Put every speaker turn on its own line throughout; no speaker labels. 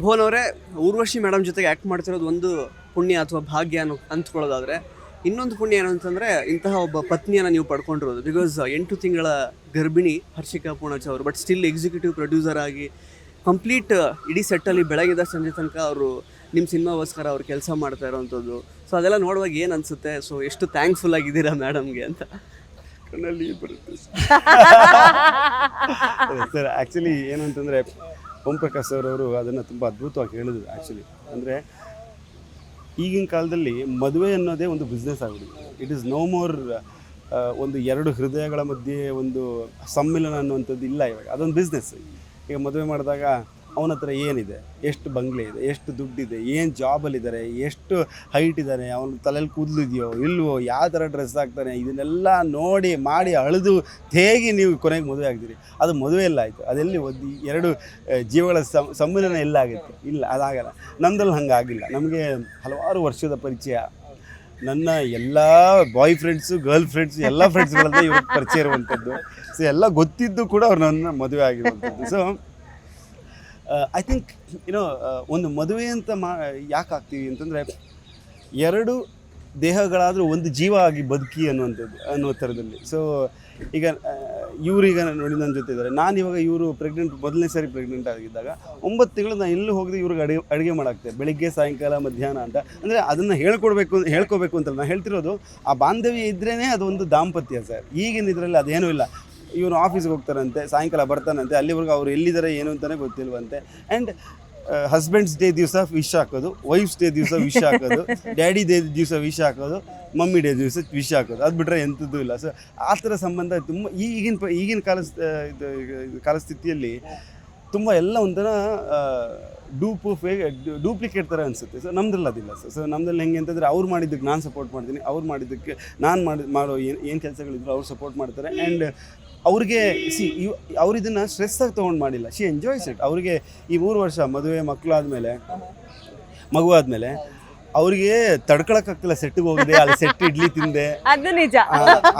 ಭುವನ್ ಅವರೇ, ಊರ್ವಶಿ ಮೇಡಮ್ ಜೊತೆಗೆ ಆ್ಯಕ್ಟ್ ಮಾಡ್ತಿರೋದು ಒಂದು ಪುಣ್ಯ ಅಥವಾ ಭಾಗ್ಯ ಅಂದ್ಕೊಳ್ಳೋದಾದರೆ, ಇನ್ನೊಂದು ಪುಣ್ಯ ಏನು ಅಂತಂದರೆ ಇಂತಹ ಒಬ್ಬ ಪತ್ನಿಯನ್ನು ನೀವು ಪಡ್ಕೊಂಡಿರೋದು. ಬಿಕಾಸ್ 8 ತಿಂಗಳ ಗರ್ಭಿಣಿ ಹರ್ಷಿಕಾ ಪೂರ್ಣಚ್ ಅವರು, ಬಟ್ ಸ್ಟಿಲ್ ಎಕ್ಸಿಕ್ಯೂಟಿವ್ ಪ್ರೊಡ್ಯೂಸರ್ ಆಗಿ ಕಂಪ್ಲೀಟ್ ಇಡೀ ಸೆಟ್ಟಲ್ಲಿ ಬೆಳಗಿದ ಸಂಜೆ ತನಕ ಅವರು ನಿಮ್ಮ ಸಿನಿಮಾಗೋಸ್ಕರ ಅವ್ರು ಕೆಲಸ ಮಾಡ್ತಾ ಇರೋವಂಥದ್ದು. ಸೊ ಅದೆಲ್ಲ ನೋಡುವಾಗ ಏನು ಅನಿಸುತ್ತೆ? ಸೊ ಎಷ್ಟು ಥ್ಯಾಂಕ್ಫುಲ್ ಆಗಿದ್ದೀರಾ ಮೇಡಮ್ಗೆ ಅಂತ.
ಕಣ್ಣಲ್ಲಿ ಬರುತ್ತೆ ಸರ್. ಆ್ಯಕ್ಚುಲಿ ಏನು ಅಂತಂದರೆ ಓಂ ಪ್ರಕಾಶ್ ಅವರು ಅದನ್ನು ತುಂಬ ಅದ್ಭುತವಾಗಿ ಹೇಳಿದ್ರು. ಆ್ಯಕ್ಚುಲಿ ಅಂದರೆ ಈಗಿನ ಕಾಲದಲ್ಲಿ ಮದುವೆ ಅನ್ನೋದೇ ಒಂದು ಬಿಸ್ನೆಸ್ ಆಗಿಬಿಟ್ಟಿದೆ. ಇಟ್ ಈಸ್ ನೋ ಮೋರ್ ಒಂದು ಎರಡು ಹೃದಯಗಳ ಮಧ್ಯೆ ಒಂದು ಸಮ್ಮಿಲನ ಅನ್ನುವಂಥದ್ದು ಇಲ್ಲ ಇವಾಗ. ಅದೊಂದು ಬಿಸ್ನೆಸ್. ಈಗ ಮದುವೆ ಮಾಡಿದಾಗ ಅವನ ಹತ್ರ ಏನಿದೆ, ಎಷ್ಟು ಬಂಗ್ಲೆ ಇದೆ, ಎಷ್ಟು ದುಡ್ಡಿದೆ, ಏನು ಜಾಬಲ್ಲಿದ್ದಾರೆ, ಎಷ್ಟು ಹೈಟ್ ಇದ್ದಾನೆ, ಅವನ ತಲೆಯಲ್ಲಿ ಕೂದಲಿದೆಯೋ ಇಲ್ವೋ, ಯಾವ ಥರ ಡ್ರೆಸ್ ಹಾಕ್ತಾನೆ, ಇದನ್ನೆಲ್ಲ ನೋಡಿ ಮಾಡಿ ಅಳೆದು ಹೇಗೆ ನೀವು ಕೊನೆಗೆ ಮದುವೆ ಆಗ್ತೀರಿ. ಅದು ಮದುವೆ ಎಲ್ಲ ಆಯಿತು. ಅದೆಲ್ಲಿ ಒಂದು ಎರಡು ಜೀವಗಳ ಸಮ್ಮಿಲನ ಎಲ್ಲ ಆಗುತ್ತೆ? ಇಲ್ಲ, ಅದಾಗಲ್ಲ. ನಮ್ಮದ್ರಲ್ಲಿ ಹಂಗಾಗಿಲ್ಲ. ನಮಗೆ ಹಲವಾರು ವರ್ಷದ ಪರಿಚಯ. ನನ್ನ ಎಲ್ಲ ಬಾಯ್ ಫ್ರೆಂಡ್ಸು, ಗರ್ಲ್ ಫ್ರೆಂಡ್ಸು, ಎಲ್ಲ ಫ್ರೆಂಡ್ಸ್ಗಳನ್ನ ಇವ್ರಿಗೆ ಪರಿಚಯ ಇರುವಂಥದ್ದು. ಸೊ ಎಲ್ಲ ಗೊತ್ತಿದ್ದು ಕೂಡ ಅವ್ರು ನನ್ನ ಮದುವೆ ಆಗಿರುವಂಥದ್ದು. ಸೊ ಐ ಥಿಂಕ್ ಒಂದು ಮದುವೆ ಅಂತ ಯಾಕೆ ಆಗ್ತೀವಿ ಅಂತಂದರೆ, ಎರಡು ದೇಹಗಳಾದರೂ ಒಂದು ಜೀವ ಆಗಿ ಬದುಕಿ ಅನ್ನೋ ಥರದಲ್ಲಿ. ಸೊ ಈಗ ಇವ್ರೀಗ ನೋಡಿ ನನ್ನ ಜೊತೆ ಇದ್ದಾರೆ. ನಾನು ಇವಾಗ ಇವರು ಮೊದಲನೇ ಸಾರಿ ಪ್ರೆಗ್ನೆಂಟ್ ಆಗಿದ್ದಾಗ 9 ತಿಂಗಳು ನಾನು ಎಲ್ಲೂ ಹೋಗದೆ ಇವ್ರಿಗೆ ಅಡುಗೆ ಮಾಡಾಕ್ತೆ, ಬೆಳಿಗ್ಗೆ ಸಾಯಂಕಾಲ ಮಧ್ಯಾಹ್ನ ಅಂತ. ಅಂದರೆ ಅದನ್ನು ಹೇಳ್ಕೋಬೇಕು ಅಂತ ನಾನು ಹೇಳ್ತಿರೋದು. ಆ ಬಾಂಧವ್ಯ ಇದ್ರೇ ಅದೊಂದು ದಾಂಪತ್ಯ ಸರ್. ಈಗಿನ ಇದರಲ್ಲಿ ಅದೇನೂ ಇಲ್ಲ. ಇವನು ಆಫೀಸ್ಗೆ ಹೋಗ್ತಾರಂತೆ, ಸಾಯಂಕಾಲ ಬರ್ತಾನಂತೆ, ಅಲ್ಲಿವರೆಗೂ ಅವ್ರು ಎಲ್ಲಿದ್ದಾರೆ ಏನು ಅಂತಲೇ ಗೊತ್ತಿಲ್ವಂತೆ. ಆ್ಯಂಡ್ ಹಸ್ಬೆಂಡ್ಸ್ ಡೇ ದಿವಸ ವಿಶ್ ಹಾಕೋದು, ವೈಫ್ಸ್ ಡೇ ದಿವಸ ವಿಶ್ ಹಾಕೋದು, ಡ್ಯಾಡಿ ಡೇ ದಿವಸ ವಿಶ್ ಹಾಕೋದು, ಮಮ್ಮಿ ಡೇ ದಿವಸ ವಿಶ್ ಹಾಕೋದು. ಅದು ಬಿಟ್ಟರೆ ಎಂಥದ್ದು ಇಲ್ಲ. ಸೊ ಆ ಥರ ಸಂಬಂಧ ತುಂಬ ಈಗಿನ ಕಾಲಸ್ಥಿತಿಯಲ್ಲಿ ತುಂಬ ಎಲ್ಲ ಒಂಥರ ಡೂಪ್ಲಿಕೇಟ್ ಥರ ಅನಿಸುತ್ತೆ. ಸೊ ನಮ್ದ್ರಲ್ಲಿ ಅದಿಲ್ಲ ಸರ್. ಸೊ ನಮ್ದ್ರಲ್ಲಿ ಹೆಂಗೆ ಅಂತಂದರೆ, ಅವ್ರು ಮಾಡಿದ್ದಕ್ಕೆ ನಾನು ಸಪೋರ್ಟ್ ಮಾಡ್ತೀನಿ, ಅವ್ರು ಮಾಡಿದ್ದಕ್ಕೆ ನಾನು ಮಾಡೋ ಏನು ಕೆಲಸಗಳಿದ್ರು ಅವ್ರು ಸಪೋರ್ಟ್ ಮಾಡ್ತಾರೆ. ಆ್ಯಂಡ್ ಅವ್ರಿಗೆ ಅವ್ರು ಇದನ್ನು ಸ್ಟ್ರೆಸ್ಸಾಗಿ ತೊಗೊಂಡು ಮಾಡಿಲ್ಲ. She enjoys it. ಅವ್ರಿಗೆ ಈ 3 ವರ್ಷ ಮದುವೆ ಮಗು ಆದಮೇಲೆ ಅವ್ರಿಗೆ ತಡ್ಕೊಳಕ್ಕಾಗ್ತಿಲ್ಲ. ಸೆಟ್ಟಿಗೆ ಹೋಗಿದೆ, ಅಲ್ಲಿ ಸೆಟ್ ಇಡ್ಲಿ ತಿಂದೆ,
ಅದು ನಿಜ.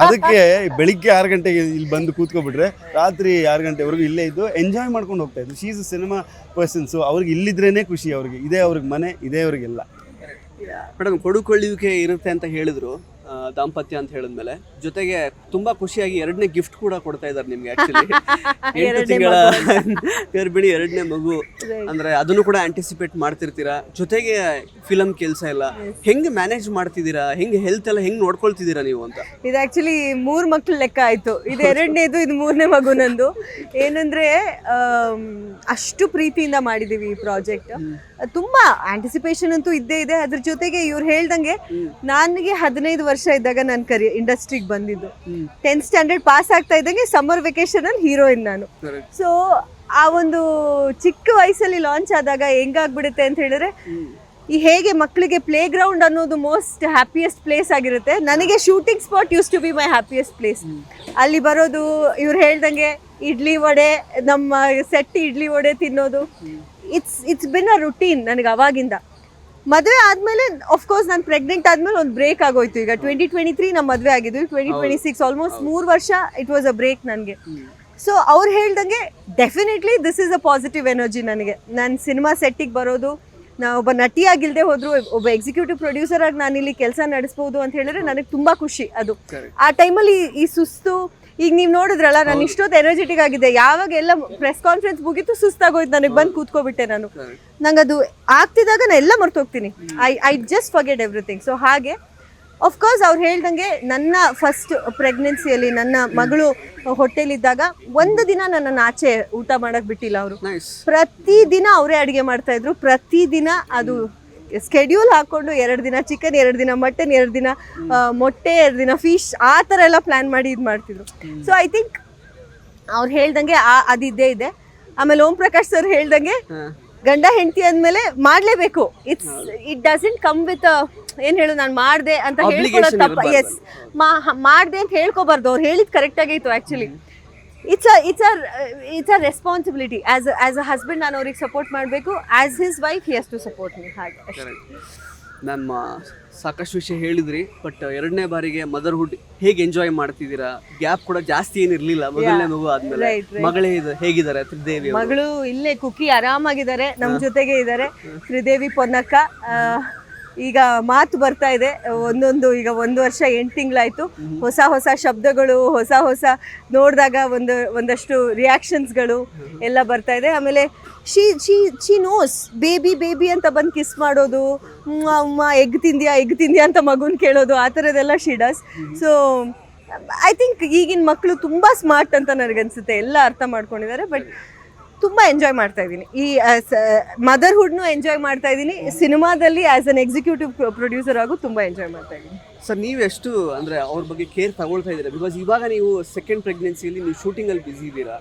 ಅದಕ್ಕೆ ಬೆಳಿಗ್ಗೆ 6 ಗಂಟೆಗೆ ಇಲ್ಲಿ ಬಂದು ಕೂತ್ಕೊಬಿಟ್ರೆ ರಾತ್ರಿ 6 ಗಂಟೆವರೆಗೂ ಇಲ್ಲೇ ಇದ್ದು ಎಂಜಾಯ್ ಮಾಡ್ಕೊಂಡು ಹೋಗ್ತಾ ಇದ್ರು. She is a cinema persons. ಅವ್ರಿಗೆ ಇಲ್ಲಿದ್ರೇ ಖುಷಿ. ಅವ್ರಿಗೆ ಇದೇ ಅವ್ರಿಗೆ ಮನೆ, ಇದೇ ಅವ್ರಿಗೆಲ್ಲ.
ಮೇಡಮ್, ಕೊಡುಕೊಳ್ಳುವಿಕೆ ಇರುತ್ತೆ ಅಂತ ಹೇಳಿದ್ರು ದಾಂಪತ್ಯ ಅಂತ ಹೇಳಿದ್ಮೇಲೆ, ಜೊತೆಗೆ ತುಂಬಾ ಖುಷಿಯಾಗಿ 2ನೇ ಗಿಫ್ಟ್ ಕೂಡ ಕೊಡ್ತಾ ಇದ್ದಾರೆ ನಿಮ್ಗೆ. ಆಕ್ಚುಲಿ 8 ತಿಂಗಳ ಗರ್ಭಿಣಿ 2ನೇ ಮಗು ಅಂದ್ರೆ ಅದನ್ನು ಕೂಡ ಆಂಟಿಸಿಪೇಟ್ ಮಾಡ್ತಿರ್ತೀರಾ. ಜೊತೆಗೆ ಫಿಲಮ್ ಕೆಲಸ ಎಲ್ಲ ಹೆಂಗೆ ಮ್ಯಾನೇಜ್ ಮಾಡ್ತಿದ್ದೀರಾ? ಹೆಂಗೆ ಹೆಲ್ತ್ ಎಲ್ಲ ಹೆಂಗೆ ನೋಡ್ಕೊಳ್ತಿದ್ದೀರಾ ನೀವು ಅಂತ?
ಇದು ಆಕ್ಚುಲಿ 3 ಮಕ್ಳು ಲೆಕ್ಕ ಆಯ್ತು. ಇದು 2ನೇದು, ಇದು 3ನೇ ಮಗು ನಂದು. ಏನಂದ್ರೆ ಅಷ್ಟು ಪ್ರೀತಿಯಿಂದ ಮಾಡಿದೀವಿ ಈ ಪ್ರಾಜೆಕ್ಟ್. ತುಂಬಾ ಆಂಟಿಸಿಪೇಷನ್ ಅಂತೂ ಇದ್ದೇ ಇದೆ. ಅದ್ರ ಜೊತೆಗೆ ಇವ್ರು ಹೇಳ್ದಂಗೆ ನನಗೆ 15 ವರ್ಷ ಇದ್ದಾಗ ನಾನು ಇಂಡಸ್ಟ್ರಿಗೆ ಬಂದಿದ್ದು. 10th ಸ್ಟ್ಯಾಂಡರ್ಡ್ ಪಾಸ್ ಆಗ್ತಾ ಇದ್ದಂಗೆ ಸಮ್ಮರ್ ವೆಕೇಶನ್ ಅಲ್ಲಿ ಹೀರೋಯಿನ್ ನಾನು. ಸೊ ಆ ಒಂದು ಚಿಕ್ಕ ವಯಸ್ಸಲ್ಲಿ ಲಾಂಚ್ ಆದಾಗ ಹೆಂಗಾಗ್ಬಿಡುತ್ತೆ ಅಂತ ಹೇಳಿದ್ರೆ, ಈ ಹೇಗೆ ಮಕ್ಕಳಿಗೆ ಪ್ಲೇ ಗ್ರೌಂಡ್ ಅನ್ನೋದು ಮೋಸ್ಟ್ ಹ್ಯಾಪಿಯೆಸ್ಟ್ ಪ್ಲೇಸ್ ಆಗಿರುತ್ತೆ. ನನಗೆ shooting spot use to be my happiest place. ಅಲ್ಲಿ ಬರೋದು, ಇವ್ರು ಹೇಳ್ದಂಗೆ ಇಡ್ಲಿ ವಡೆ, ನಮ್ಮ ಸೆಟ್ ಇಡ್ಲಿ ವಡೆ ತಿನ್ನೋದು, ಇಟ್ಸ್ ಬಿನ್ ಅ ರುಟೀನ್ ನನಗೆ ಅವಾಗಿಂದ. ಮದುವೆ ಆದಮೇಲೆ ಅಫ್ಕೋರ್ಸ್ ನಾನು ಪ್ರೆಗ್ನೆಂಟ್ ಆದಮೇಲೆ ಒಂದು ಬ್ರೇಕ್ ಆಗೋಯ್ತು. ಈಗ 2023 ನಮ್ಮ ಮದುವೆ ಆಗಿದ್ವಿ. 2026 ಆಲ್ಮೋಸ್ಟ್ 3 ವರ್ಷ ಇಟ್ ವಾಸ್ ಅ ಬ್ರೇಕ್ ನನಗೆ. ಸೊ ಅವ್ರು ಹೇಳ್ದಂಗೆ definitely this is a positive energy ನನಗೆ. ನಾನು ಸಿನಿಮಾ ಸೆಟ್ಟಿಗೆ ಬರೋದು, ನಾ ಒಬ್ಬ ನಟಿಯಾಗಿಲ್ಲದೆ ಹೋದ್ರು ಒಬ್ಬ ಎಕ್ಸಿಕ್ಯೂಟಿವ್ ಪ್ರೊಡ್ಯೂಸರ್ ಆಗಿ ನಾನು ಇಲ್ಲಿ ಕೆಲಸ ನಡೆಸ್ಬೋದು ಅಂತ ಹೇಳಿದ್ರೆ ನನಗೆ ತುಂಬ ಖುಷಿ. ಅದು ಆ ಟೈಮಲ್ಲಿ ಈ ಸುಸ್ತು, ಈಗ ನೀವು ನೋಡಿದ್ರಲ್ಲ, ನಾನು ಇಷ್ಟೊತ್ತು ಎನರ್ಜೆಟಿಕ್ ಆಗಿದೆ. ಯಾವಾಗ ಎಲ್ಲ ಪ್ರೆಸ್ ಕಾನ್ಫರೆನ್ಸ್ ಮುಗಿತು ಸುಸ್ತಾಗೋಯ್ತು, ನನಗೆ ಬಂದು ಕೂತ್ಕೊಬಿಟ್ಟೆ ನಾನು. ನಂಗೆ ಅದು ಆಗ್ತಿದ್ದಾಗ ನಾನು ಎಲ್ಲ ಮರ್ತೋಗ್ತೀನಿ. I just forget everything. So ಹಾಗೆ ಅಫ್ಕೋರ್ಸ್ ಅವ್ರು ಹೇಳ್ದಂಗೆ ನನ್ನ ಫಸ್ಟ್ ಪ್ರೆಗ್ನೆನ್ಸಿಯಲ್ಲಿ ನನ್ನ ಮಗಳು ಹೊಟ್ಟೆಲಿದ್ದಾಗ ಒಂದು ದಿನ ನನ್ನನ್ನು ಆಚೆ ಊಟ ಮಾಡಕ್ ಬಿಟ್ಟಿಲ್ಲ ಅವರು. ಪ್ರತಿದಿನ ಅವರೇ ಅಡುಗೆ ಮಾಡ್ತಾ ಇದ್ರು. ಪ್ರತಿದಿನ ಅದು ಸ್ಕೆಡ್ಯೂಲ್ ಹಾಕೊಂಡು 2 ದಿನ ಚಿಕನ್, 2 ದಿನ ಮಟನ್, 2 ದಿನ ಮೊಟ್ಟೆ, 2 ದಿನ ಫಿಶ್, ಆ ಥರ ಎಲ್ಲ ಪ್ಲ್ಯಾನ್ ಮಾಡಿ ಇದು ಮಾಡ್ತಿದ್ರು. ಸೊ ಐ ಥಿಂಕ್ ಅವ್ರು ಹೇಳ್ದಂಗೆ ಅದಿದ್ದೇ ಇದೆ. ಆಮೇಲೆ ಓಂ ಪ್ರಕಾಶ್ ಸರ್ ಹೇಳ್ದಂಗೆ ಗಂಡ ಹೆಂಡತಿ ಅಂದಮೇಲೆ ಮಾಡಲೇಬೇಕು. ಇಟ್ ಡಸಂಟ್ ಕಮ್ ವಿತ್ ಏನು ಹೇಳು ನಾನು ಮಾಡಿದೆ ಅಂತ ಹೇಳ್ಕೊಳ್ಳೋದು ತಪ್ಪ. ಎಸ್, ಮಾಡಿದೆ ಅಂತ ಹೇಳ್ಕೊಬಾರ್ದು. ಅವ್ರು ಹೇಳಿದ್ ಕರೆಕ್ಟಾಗಿ ಇತ್ತು. Actually it's a responsibility. As a husband ನಾನು ಅವ್ರಿಗೆ ಸಪೋರ್ಟ್ ಮಾಡಬೇಕು. As his wife he has to support me. ಹಾಗೆ
ಮ್ಯಾಮ್ ಸಾಕಷ್ಟು ವಿಷಯ ಹೇಳಿದ್ರಿ, ಬಟ್ ಎರಡನೇ ಬಾರಿಗೆ ಮದರ್ಹುಡ್ ಹೇಗೆ ಎಂಜಾಯ್ ಮಾಡ್ತಿದ್ದೀರಾ? ಗ್ಯಾಪ್ ಕೂಡ ಜಾಸ್ತಿ ಏನಿರ್ಲಿಲ್ಲ ಮೊದಲನೇ ಮಗು ಆದ್ಮೇಲೆ.
Right, right.
ಮಗಳೇ ಹೇಗಿದ್ದಾರೆ ತ್ರಿದೇವಿ ಅವರು?
ಮಗಳು ಇಲ್ಲೇ ಕುಕ್ಕಿ ಆರಾಮಾಗಿದ್ದಾರೆ, ನಮ್ಮ ಜೊತೆಗೆ ಇದ್ದಾರೆ. ಶ್ರೀದೇವಿ ಪೊನ್ನಕ್ಕ ಈಗ ಮಾತು ಬರ್ತಾ ಇದೆ ಒಂದೊಂದು. ಈಗ 1 ವರ್ಷ 8 ತಿಂಗಳಾಯ್ತು. ಹೊಸ ಹೊಸ ಶಬ್ದಗಳು, ಹೊಸ ನೋಡಿದಾಗ ಒಂದಷ್ಟು ರಿಯಾಕ್ಷನ್ಸ್ಗಳು ಎಲ್ಲ ಬರ್ತಾ ಇದೆ. ಆಮೇಲೆ ಶಿ ನೋಸ್ ಬೇಬಿ ಅಂತ ಬಂದು ಕಿಸ್ ಮಾಡೋದು, ಅಮ್ಮ ಎಗ್ ತಿಂದ್ಯಾ ಅಂತ ಮಗುನ್ ಕೇಳೋದು, ಆ ಥರದ್ದೆಲ್ಲ she does. So I think ಈಗಿನ ಮಕ್ಕಳು ತುಂಬ ಸ್ಮಾರ್ಟ್ ಅಂತ ನನಗನ್ಸುತ್ತೆ. ಎಲ್ಲ ಅರ್ಥ ಮಾಡ್ಕೊಂಡಿದ್ದಾರೆ. ಬಟ್ ತುಂಬ ಎಂಜಾಯ್ ಮಾಡ್ತಾ ಇದ್ದೀನಿ. ಈ ಮದರ್ಹುಡ್ನು ಎಂಜಾಯ್ ಮಾಡ್ತಾ ಇದ್ದೀನಿ. ಸಿನಿಮಾದಲ್ಲಿ ಆ್ಯಸ್ ಅನ್ ಎಕ್ಸಿಕ್ಯೂಟಿವ್ ಪ್ರೊಡ್ಯೂಸರ್ ಆಗು ತುಂಬ ಎಂಜಾಯ್ ಮಾಡ್ತಾ ಇದ್ದೀನಿ.
ಸರ್ ನೀವೆಷ್ಟು ಅಂದರೆ ಅವ್ರ ಬಗ್ಗೆ ಕೇರ್ ತಗೊಳ್ತಾ ಇದ್ದೀರಾ? ಬಿಕಾಸ್ ಇವಾಗ ನೀವು ಸೆಕೆಂಡ್ ಪ್ರೆಗ್ನೆನ್ಸಿಯಲ್ಲಿ ನೀವು ಶೂಟಿಂಗಲ್ಲಿ ಬಿಸಿ ಇದ್ದೀರಾ.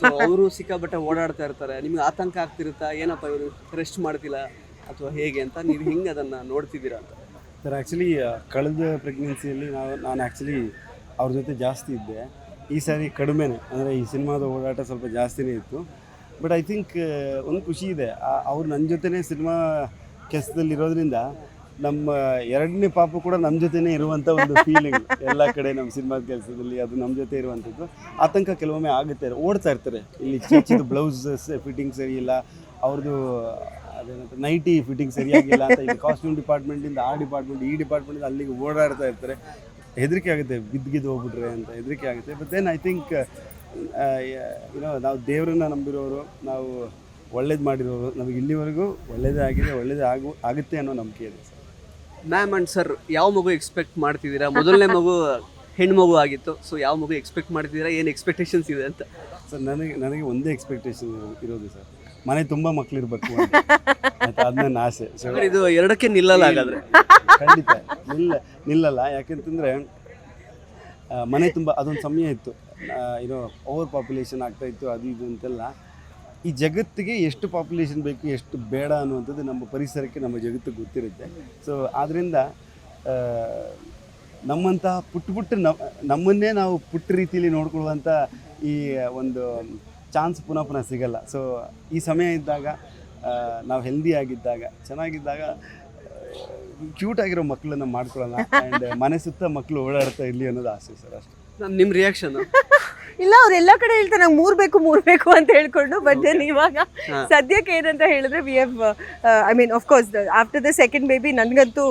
ಸೊ ಅವರು ಸಿಕ್ಕಾಪಟ್ಟೆ ಓಡಾಡ್ತಾ ಇರ್ತಾರೆ. ನಿಮ್ಗೆ ಆತಂಕ ಆಗ್ತಿರುತ್ತಾ, ಏನಪ್ಪ ಇವರು ರೆಸ್ಟ್ ಮಾಡ್ತಿಲ್ಲ ಅಥವಾ ಹೇಗೆ ಅಂತ? ನೀವು ಹಿಂಗೆ ಅದನ್ನು ನೋಡ್ತಿದ್ದೀರಾ ಅಂತ?
ಸರ್ ಆ್ಯಕ್ಚುಲಿ ಕಳೆದ ಪ್ರೆಗ್ನೆನ್ಸಿಯಲ್ಲಿ ನಾನು ಆ್ಯಕ್ಚುಲಿ ಅವ್ರ ಜೊತೆ ಜಾಸ್ತಿ ಇದ್ದೆ. ಈ ಸಾರಿ ಕಡಿಮೆನೇ, ಅಂದರೆ ಈ ಸಿನಿಮಾದ ಓಡಾಟ ಸ್ವಲ್ಪ ಜಾಸ್ತಿನೇ ಇತ್ತು. ಬಟ್ ಐ ಥಿಂಕ್ ಒಂದು ಖುಷಿ ಇದೆ, ಅವ್ರು ನನ್ನ ಜೊತೆನೇ ಸಿನಿಮಾ ಕೆಲಸದಲ್ಲಿ ಇರೋದ್ರಿಂದ ನಮ್ಮ ಎರಡನೇ ಪಾಪು ಕೂಡ ನಮ್ಮ ಜೊತೆನೇ ಇರುವಂಥ ಒಂದು ಫೀಲಿಂಗ್. ಎಲ್ಲ ಕಡೆ ನಮ್ಮ ಸಿನಿಮಾದ ಕೆಲಸದಲ್ಲಿ ಅದು ನಮ್ಮ ಜೊತೆ ಇರುವಂಥದ್ದು. ಆತಂಕ ಕೆಲವೊಮ್ಮೆ ಆಗುತ್ತೆ, ಓಡ್ತಾ ಇರ್ತಾರೆ. ಇಲ್ಲಿ ಚಿಕ್ಕ ಬ್ಲೌಸ್ ಫಿಟ್ಟಿಂಗ್ ಸರಿ ಇಲ್ಲ, ಅವ್ರದ್ದು ಅದೇನಂತ ನೈಟಿ ಫಿಟ್ಟಿಂಗ್ ಸರಿಯಾಗಿಲ್ಲ ಅಂತ ಇಲ್ಲಿ ಕಾಸ್ಟ್ಯೂಮ್ ಡಿಪಾರ್ಟ್ಮೆಂಟಿಂದ ಆ ಡಿಪಾರ್ಟ್ಮೆಂಟ್ ಈ ಡಿಪಾರ್ಟ್ಮೆಂಟಿಂದ ಅಲ್ಲಿಗೆ ಓಡಾಡ್ತಾ ಇರ್ತಾರೆ. ಹೆದರಿಕೆ ಆಗುತ್ತೆ, ಬಿದ್ದು ಹೋಗ್ಬಿಟ್ರೆ ಅಂತ ಹೆದರಿಕೆ ಆಗುತ್ತೆ. ಬಟ್ ದೆನ್ ಐ ಥಿಂಕ್ ನಾವು ದೇವರನ್ನ ನಂಬಿರೋರು, ನಾವು ಒಳ್ಳೇದು ಮಾಡಿರೋರು, ನಮಗೆ ಇಲ್ಲಿವರೆಗೂ ಒಳ್ಳೇದೇ ಆಗಿದೆ, ಆಗುತ್ತೆ ಅನ್ನೋ ನಂಬಿಕೆ ಇದೆ ಸರ್.
ಮ್ಯಾಮ್ ಆ್ಯಂಡ್ ಸರ್, ಯಾವ ಮಗು ಎಕ್ಸ್ಪೆಕ್ಟ್ ಮಾಡ್ತಿದ್ದೀರಾ? ಮೊದಲನೇ ಮಗು ಹೆಣ್ಣು ಮಗು ಆಗಿತ್ತು. ಸೊ ಯಾವ ಮಗು ಎಕ್ಸ್ಪೆಕ್ಟ್ ಮಾಡ್ತಿದ್ದೀರಾ? ಏನು ಎಕ್ಸ್ಪೆಕ್ಟೇಷನ್ಸ್ ಇದೆ ಅಂತ?
ಸರ್ ನನಗೆ ಒಂದೇ ಎಕ್ಸ್ಪೆಕ್ಟೇಷನ್ ಇರೋದು ಸರ್, ಮನೆ ತುಂಬ ಮಕ್ಳು ಇರಬೇಕು ಅಂತ. ಅದು ನನ್ನ ಆಸೆ. ಸೊ
ಇದು ಎರಡಕ್ಕೆ ನಿಲ್ಲಲ್ಲ ಹಾಗಾದ್ರೆ?
ಖಂಡಿತ ನಿಲ್ಲಲ್ಲ. ಯಾಕೆಂತಂದರೆ ಮನೆ ತುಂಬ ಅದೊಂದು ಸಮಯ ಇತ್ತು, ಓವರ್ ಪಾಪ್ಯುಲೇಷನ್ ಆಗ್ತಾಯಿತ್ತು, ಅದು ಇದು ಅಂತೆಲ್ಲ. ಈ ಜಗತ್ತಿಗೆ ಎಷ್ಟು ಪಾಪ್ಯುಲೇಷನ್ ಬೇಕು, ಎಷ್ಟು ಬೇಡ ಅನ್ನುವಂಥದ್ದು ನಮ್ಮ ಪರಿಸರಕ್ಕೆ, ನಮ್ಮ ಜಗತ್ತಿಗೆ ಗೊತ್ತಿರುತ್ತೆ. ಸೊ ಆದ್ದರಿಂದ ನಮ್ಮಂತಹ ಪುಟ್ಟ ನಮ್ಮನ್ನೇ ನಾವು ಪುಟ್ಟ ರೀತಿಯಲ್ಲಿ ನೋಡ್ಕೊಳ್ಳುವಂಥ ಈ ಒಂದು ಚಾನ್ಸ್ ಪುನಃ ಸಿಗಲ್ಲ. ಸೊ ಈ ಸಮಯ ಇದ್ದಾಗ, ನಾವು ಹೆಲ್ದಿ ಆಗಿದ್ದಾಗ, ಚೆನ್ನಾಗಿದ್ದಾಗ ಕ್ಯೂಟ್ ಆಗಿರೋ ಮಕ್ಕಳನ್ನ ಮಾಡ್ಕೊಳ್ಳೋಣ. ಆ್ಯಂಡ್ ಮನೆ ಸುತ್ತ ಮಕ್ಕಳು ಓಡಾಡ್ತಾ ಇರಲಿ ಅನ್ನೋದು ಆಸೆ ಸರ್, ಅಷ್ಟೇ.
ನಿಮ್ಮ ರಿಯಾಕ್ಷನ್?
ಇಲ್ಲ, ಅವ್ರೆಲ್ಲ ಕಡೆ ಹೇಳ್ತಾರೆ ನಂಗೆ ಮೂರ್ ಬೇಕು ಅಂತ ಹೇಳ್ಕೊಂಡು. ಬಟ್ ದೆನ್ ಇವಾಗ ಸದ್ಯಕ್ಕೆ ಏನಂತ ಹೇಳಿದ್ರೆ we have I mean of course after the second baby ನನಗಂತೂ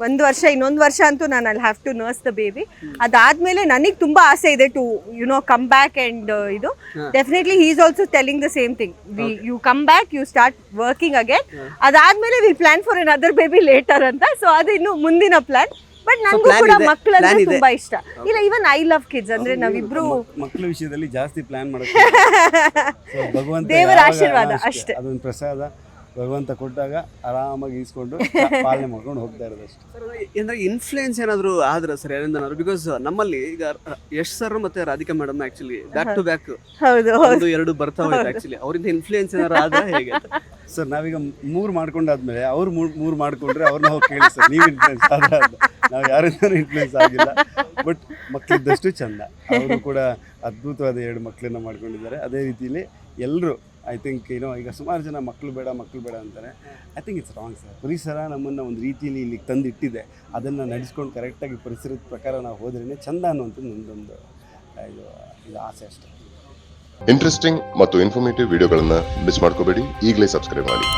1 ವರ್ಷ, ಇನ್ನೊಂದು ವರ್ಷ ಅಂತೂ ನಾನು I have to nurse the baby. ಅದಾದ್ಮೇಲೆ ನನಗೆ ತುಂಬಾ ಆಸೆ ಇದೆ ಟು ಕಮ್ ಬ್ಯಾಕ್. ಅಂಡ್ ಇದು definitely he is also telling the same thing. You come back, you start working again. ಅದಾದ್ಮೇಲೆ will plan for another baby later ಅಂತ. So ಅದು ಇನ್ನು ಮುಂದಿನ ಪ್ಲಾನ್. ಬಟ್ ನನಗೂ ಕೂಡ ಮಕ್ಕಳಂದ್ರೆ ತುಂಬಾ ಇಷ್ಟ. ಇಲ್ಲ, ಇವನ್ ಐ ಲವ್ ಕಿಡ್ಸ್. ಅಂದ್ರೆ ನಾವಿಬ್ರು
ಮಕ್ಕಳ ವಿಷಯದಲ್ಲಿ ಜಾಸ್ತಿ ಪ್ಲಾನ್ ಮಾಡೋದು ಭಗವಂತ
ದೇವರ ಆಶೀರ್ವಾದ ಅಷ್ಟೇ.
ಅದೊಂದು ಪ್ರಸಾದ ಭಗವಂತ ಕೊಟ್ಟಾಗ ಆರಾಮಾಗಿ ಈಸ್ಕೊಂಡು ಪಾಲನೆ ಮಾಡ್ಕೊಂಡು ಹೋಗ್ತಾ ಇರೋದು ಅಷ್ಟೇ.
ಅಂದ್ರೆ ಇನ್ಫ್ಲೂಯೆನ್ಸ್ ಏನಾದ್ರು ಆದ್ರೆ ಸರ್ ಯಾರಿಂದನಾದ್ರು? ಬಿಕಾಸ್ ನಮ್ಮಲ್ಲಿ ಈಗ ಯಶ್ ಸರ್ ಮತ್ತೆ Radhika madam actually back to back ಒಂದು ಎರಡು ಬರ್ತಾ ಹೋಯ್ತು. ಆಕ್ಚುಲಿ ಅವರಿಂದ ಇನ್ಫ್ಲೂಯೆನ್ಸ್ ಏನಾದ್ರು ಆದ್ರೆ ಹೇಗೆ
ಸರ್? ನಾವೀಗ 3 ಮಾಡ್ಕೊಂಡಾದ್ಮೇಲೆ ಅವ್ರು 3 ಮಾಡ್ಕೊಂಡ್ರೆ ಅವ್ರನ್ನ ಹೋಗಿ ಕೇಳಿ ಸರ್, ನೀವು ಇನ್ಫ್ಲೂಯೆನ್ಸ್ ಆದ್ರೆ ನಾವು ಯಾರಿಂದನೂ ಇನ್ಫ್ಲೂಯೆನ್ಸ್ ಆಗಿಲ್ಲ. ಬಟ್ ಮಕ್ಕಳಿದ್ದಷ್ಟು ಚಂದ. ಅವರು ಕೂಡ ಅದ್ಭುತವಾದ 2 ಮಕ್ಕಳನ್ನ ಮಾಡ್ಕೊಂಡಿದ್ದಾರೆ. ಅದೇ ರೀತಿಯಲ್ಲಿ ಎಲ್ಲರೂ ಐ ಥಿಂಕ್ ಈಗ ಸುಮಾರು ಜನ ಮಕ್ಕಳು ಬೇಡ ಅಂತಾರೆ. I think it's wrong sir. ಪರಿಸರ ನಮ್ಮನ್ನು ಒಂದು ರೀತಿಯಲ್ಲಿ ಇಲ್ಲಿಗೆ ತಂದಿಟ್ಟಿದೆ, ಅದನ್ನು ನಡೆಸ್ಕೊಂಡು ಕರೆಕ್ಟಾಗಿ ಪರಿಸರದ ಪ್ರಕಾರ ನಾವು ಹೋದ್ರೇ ಚಂದ ಅನ್ನುವಂಥದ್ದು ನನ್ನದೊಂದು ಇದು ಆಸೆ ಅಷ್ಟೇ.
ಇಂಟ್ರೆಸ್ಟಿಂಗ್ ಮತ್ತು ಇನ್ಫಾರ್ಮೇಟಿವ್ ವಿಡಿಯೋಗಳನ್ನು ಮಿಸ್ ಮಾಡ್ಕೋಬೇಡಿ. ಈಗಲೇ ಸಬ್ಸ್ಕ್ರೈಬ್ ಮಾಡಿ.